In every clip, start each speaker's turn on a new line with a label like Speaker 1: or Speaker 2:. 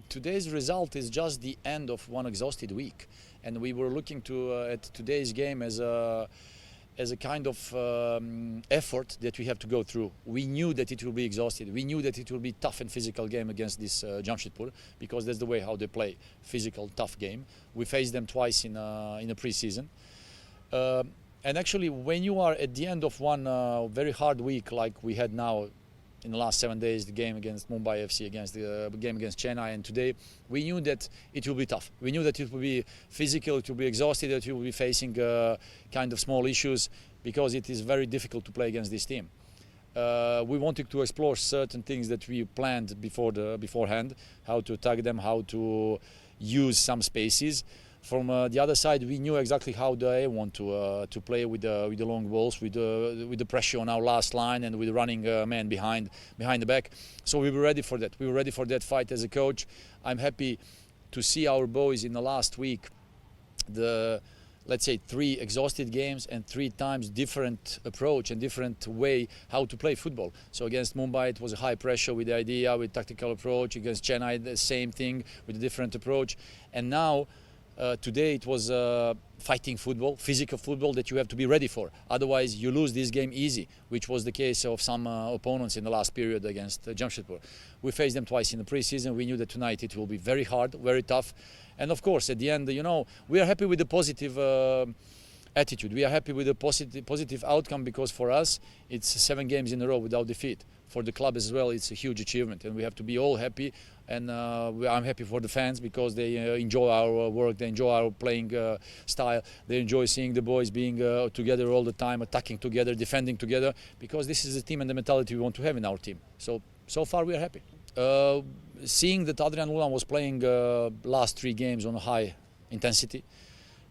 Speaker 1: Today's result is just the end of one exhausted week, and we were looking at today's game as a kind of effort that we have to go through. We knew that it will be exhausted. We knew that it will be tough and physical game against this Jamshedpur, because that's the way how they play, physical, tough game. We faced them twice in a pre-season. And actually, when you are at the end of one very hard week like we had now in the last 7 days, the game against Mumbai FC, against the game against Chennai, and today, we knew that it will be tough. We knew that it will be physical, it will be exhausted, that you will be facing kind of small issues, because it is very difficult to play against this team. We wanted to explore certain things that we planned beforehand, how to attack them, how to use some spaces. From the other side, we knew exactly how they want to play with the long balls, with the pressure on our last line, and with the running man behind the back. So we were ready for that. We were ready for that fight as a coach. I'm happy to see our boys in the last week, let's say 3 exhausted games and 3 times different approach and different way how to play football. So against Mumbai it was a high pressure with the idea, with tactical approach. Against Chennai the same thing with a different approach. And now today it was fighting football, physical football that you have to be ready for. Otherwise you lose this game easy, which was the case of some opponents in the last period against Jamshedpur. We faced them twice in the pre-season. We knew that tonight it will be very hard, very tough. And of course, at the end, we are happy with the positive attitude. We are happy with the positive outcome, because for us, it's 7 games in a row without defeat. For the club as well, it's a huge achievement, and we have to be all happy. And I'm happy for the fans, because they enjoy our work, they enjoy our playing style, they enjoy seeing the boys being together all the time, attacking together, defending together, because this is the team and the mentality we want to have in our team. So far we are happy. Seeing that Adrian Lulan was playing last 3 games on a high intensity,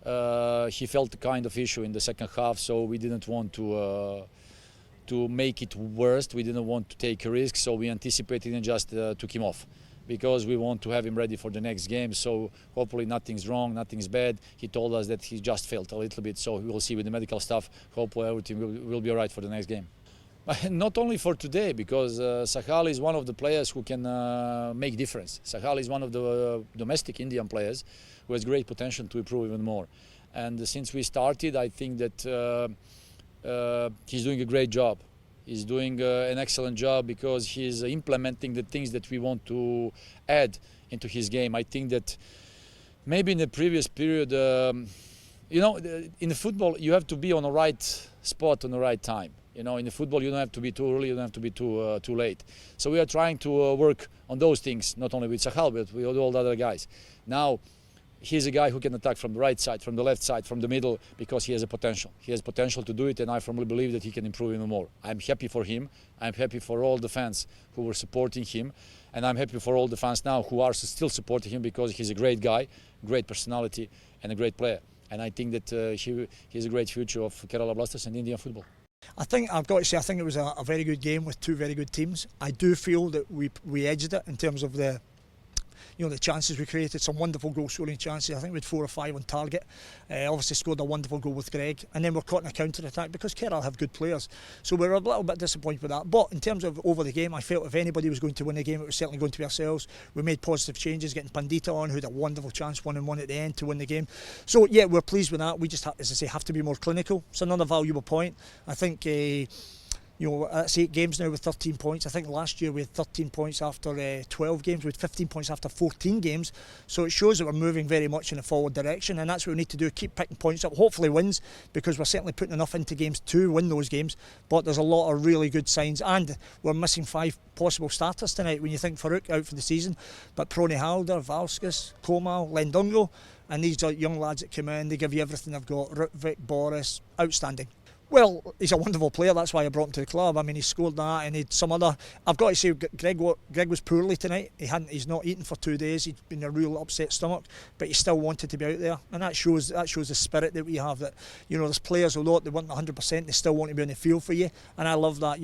Speaker 1: he felt a kind of issue in the second half, so we didn't want to make it worse. We didn't want to take a risk, so we anticipated and just took him off, because we want to have him ready for the next game. So hopefully nothing's wrong, nothing's bad. He told us that he just felt a little bit, so we will see with the medical stuff. Hopefully everything will be all right for the next game. Not only for today, because Sahal is one of the players who can make difference. Sahal is one of the domestic Indian players who has great potential to improve even more. And since we started, I think that he's doing a great job. He's doing an excellent job, because he's implementing the things that we want to add into his game. I think that maybe in the previous period, in the football, you have to be on the right spot on the right time. In the football, you don't have to be too early, you don't have to be too late. So we are trying to work on those things, not only with Sahal, but with all the other guys. Now, he's a guy who can attack from the right side, from the left side, from the middle, because he has a potential. He has potential to do it, and I firmly believe that he can improve even more. I'm happy for him. I'm happy for all the fans who were supporting him, and I'm happy for all the fans now who are still supporting him, because he's a great guy, great personality, and a great player. And I think that he has a great future of Kerala Blasters and Indian football.
Speaker 2: I've got to say, I think it was a very good game with 2 very good teams. I do feel that we edged it in terms of the chances we created, some wonderful goal scoring chances. I think we had 4 or 5 on target. Obviously scored a wonderful goal with Greg, and then we're caught in a counter attack, because Kerala have good players. So we're a little bit disappointed with that. But in terms of over the game, I felt if anybody was going to win the game, it was certainly going to be ourselves. We made positive changes, getting Pandita on, who had a wonderful chance, 1-on-1 at the end to win the game. So yeah, we're pleased with that. We just, as I say, have to be more clinical. It's another valuable point. I think that's 8 games now with 13 points. I think last year we had 13 points after 12 games. We had 15 points after 14 games. So it shows that we're moving very much in a forward direction, and that's what we need to do, keep picking points up, hopefully wins, because we're certainly putting enough into games to win those games. But there's a lot of really good signs, and we're missing 5 possible starters tonight when you think Farouk out for the season. But Prony Halder, Valskis, Komal, Lendongo, and these are young lads that come in, they give you everything they've got. Rutvik, Boris, outstanding. Well, he's a wonderful player, that's why I brought him to the club. I mean, he scored that, and he'd some other... I've got to say, Greg was poorly tonight. He's not eaten for 2 days. He'd been in a real upset stomach, but he still wanted to be out there. And that shows the spirit that we have, that, there's players, although they weren't 100%, they still want to be on the field for you. And I love that,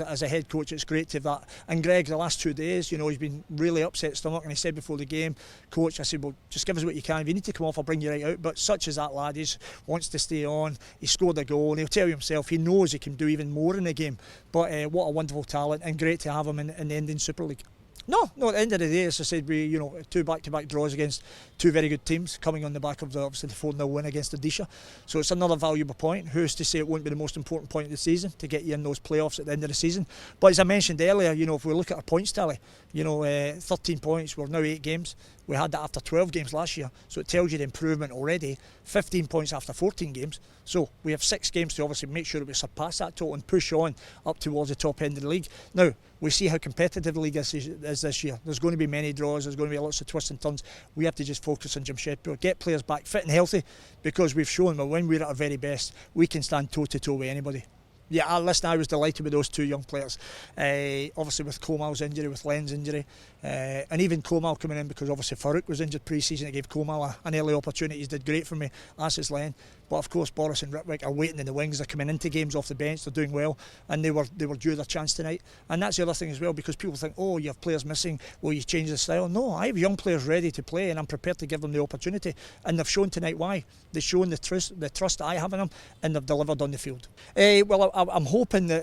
Speaker 2: as a head coach, it's great to have that. And Greg, the last 2 days, he's been really upset stomach, and he said before the game, Coach, I said, well, just give us what you can. If you need to come off, I'll bring you right out. But such as that lad, he wants to stay on. He scored a goal, and he'll tell you himself, he knows he can do even more in the game. But what a wonderful talent, and great to have him in the Indian Super League. No, at the end of the day, as I said, we two back-to-back draws against two very good teams, coming on the back of obviously the 4-0 win against Odisha. So it's another valuable point. Who's to say it won't be the most important point of the season to get you in those playoffs at the end of the season? But as I mentioned earlier, if we look at our points tally, 13 points. We're now 8 games. We had that after 12 games last year, so it tells you the improvement already. 15 points after 14 games. So we have 6 games to obviously make sure that we surpass that total and push on up towards the top end of the league. Now, we see how competitive the league is this year. There's going to be many draws, there's going to be lots of twists and turns. We have to just focus on Jamshedpur, get players back fit and healthy, because we've shown that when we're at our very best, we can stand toe-to-toe with anybody. Yeah, listen, I was delighted with those 2 young players. Obviously with Komal's injury, with Len's injury, and even Komal coming in, because obviously Farouk was injured pre-season. It gave Komal an early opportunity. He did great for me, as is Len. But of course, Boris and Ritwick are waiting in the wings. They're coming into games off the bench. They're doing well, and they were due their chance tonight. And that's the other thing as well, because people think, oh, you have players missing, will you change the style? No, I have young players ready to play, and I'm prepared to give them the opportunity. And they've shown tonight why. They've shown the trust that I have in them, and they've delivered on the field. Well, I'm hoping that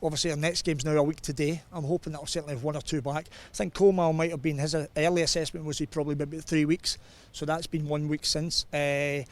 Speaker 2: obviously our next game's now a week today. I'm hoping that I'll certainly have 1 or 2 back. I think Komal might have been, his early assessment was he'd probably be about 3 weeks. So that's been 1 week since. Len,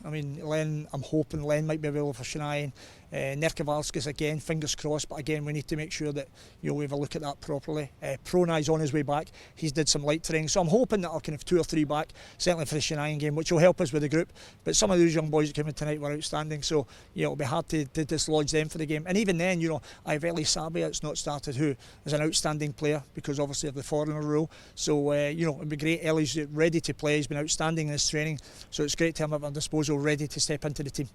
Speaker 2: I'm hoping Len might be available for Chennai. Nerkevalskis again, fingers crossed, but again we need to make sure that we have a look at that properly. Pronai's on his way back. He's did some light training, so I'm hoping that I'll kind of 2 or 3 back, certainly for the Chennai game, which will help us with the group. But some of those young boys that came in tonight were outstanding, so it'll be hard to dislodge them for the game. And even then, I have Eli Sabia that's not started, who is an outstanding player because obviously of the foreigner rule. So it'd be great. Eli's ready to play. He's been outstanding in his training, so it's great to have him at our disposal, ready to step into the team.